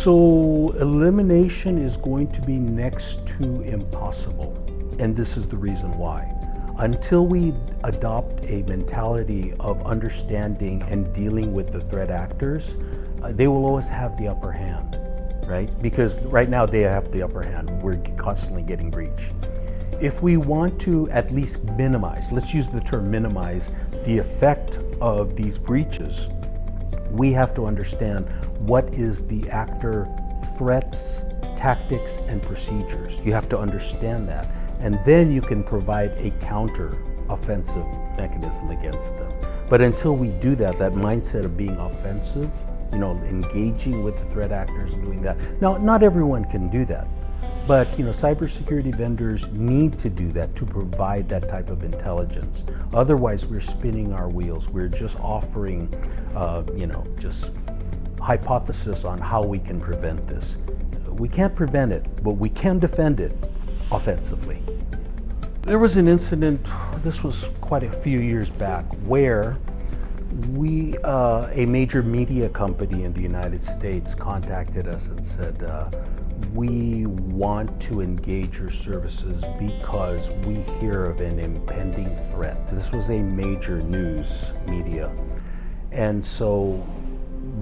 So elimination is going to be next to impossible. And this is the reason why. Until we adopt a mentality of understanding and dealing with the threat actors, they will always have the upper hand, right? Because right now they have the upper hand. We're constantly getting breached. If we want to at least minimize, let's use the term minimize, the effect of these breaches, we have to understand what is the actor threats, tactics, and procedures. You have to understand that. And then you can provide a counter-offensive mechanism against them. But until we do that, that mindset of being offensive, engaging with the threat actors and doing that. Now, not everyone can do that. But cybersecurity vendors need to do that to provide that type of intelligence. Otherwise, we're spinning our wheels. We're just offering, just hypothesis on how we can prevent this. We can't prevent it, but we can defend it offensively. There was an incident, this was quite a few years back, where a major media company in the United States contacted us and said, we want to engage your services because we hear of an impending threat. This was a major news media. And so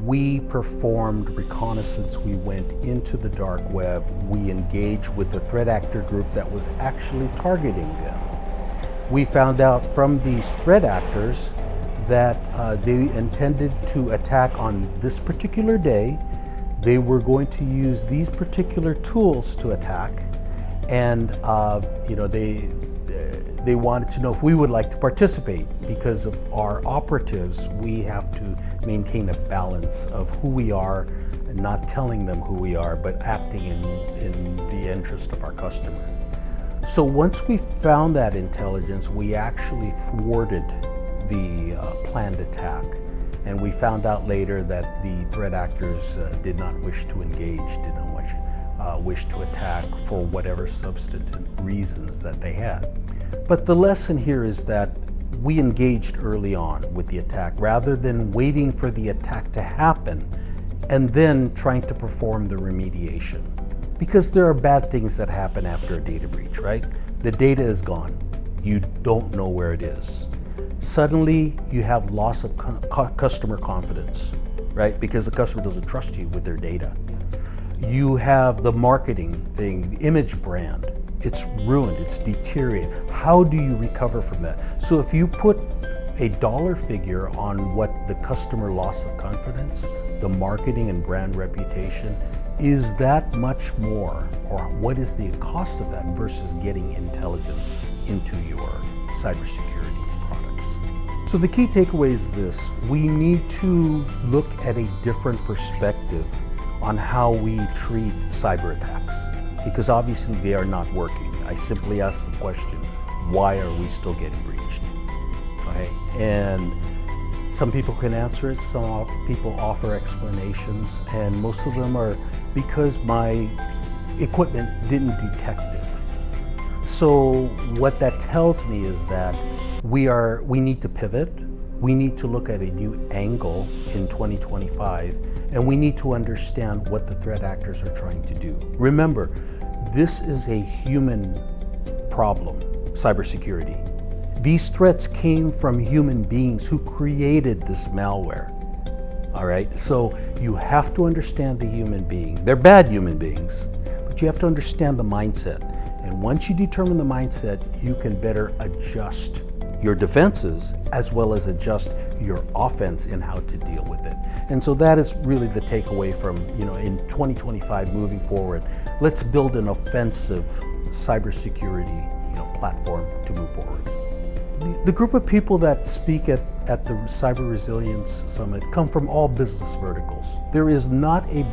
we performed reconnaissance. We went into the dark web. We engaged with the threat actor group that was actually targeting them. We found out from these threat actors that they intended to attack on this particular day. They were going to use these particular tools to attack, and they wanted to know if we would like to participate. Because of our operatives, we have to maintain a balance of who we are and not telling them who we are, but acting in the interest of our customer. So once we found that intelligence, we actually thwarted the planned attack. And we found out later that the threat actors did not wish to engage, did not wish to attack for whatever substantive reasons that they had. But the lesson here is that we engaged early on with the attack rather than waiting for the attack to happen and then trying to perform the remediation. Because there are bad things that happen after a data breach, right? The data is gone. You don't know where it is. Suddenly you have loss of customer confidence, right? Because the customer doesn't trust you with their data. You have the marketing thing, the image brand. It's ruined, it's deteriorated. How do you recover from that? So if you put a dollar figure on what the customer loss of confidence, the marketing and brand reputation, is that much more, or what is the cost of that versus getting intelligence into your cybersecurity? So the key takeaway is this: we need to look at a different perspective on how we treat cyber attacks, because obviously they are not working. I simply ask the question, why are we still getting breached? Okay, and some people can answer it, some people offer explanations, and most of them are because my equipment didn't detect it. So what that tells me is that we need to pivot. We need to look at a new angle in 2025, and we need to understand what the threat actors are trying to do. Remember, this is a human problem, cybersecurity. These threats came from human beings who created this malware. All right, so you have to understand the human being. They're bad human beings, but you have to understand the mindset. And once you determine the mindset, you can better adjust your defenses as well as adjust your offense in how to deal with it. And so that is really the takeaway from, in 2025 moving forward, let's build an offensive cybersecurity platform to move forward. The group of people that speak at the Cyber Resilience Summit come from all business verticals. There is not a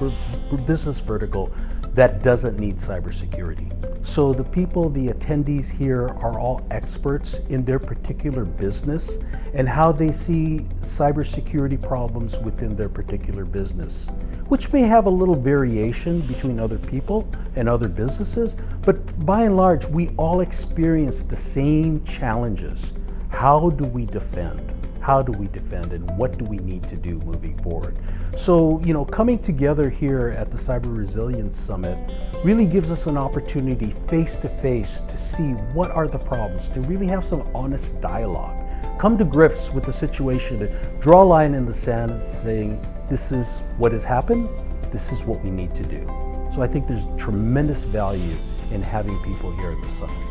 business vertical that doesn't need cybersecurity. So the attendees here are all experts in their particular business and how they see cybersecurity problems within their particular business, which may have a little variation between other people and other businesses, but by and large, we all experience the same challenges. How do we defend? how do we defend, and what do we need to do moving forward. So, coming together here at the Cyber Resilience Summit really gives us an opportunity face to face to see what are the problems, to really have some honest dialogue. Come to grips with the situation, to draw a line in the sand and saying, this is what has happened, this is what we need to do. So I think there's tremendous value in having people here at the summit.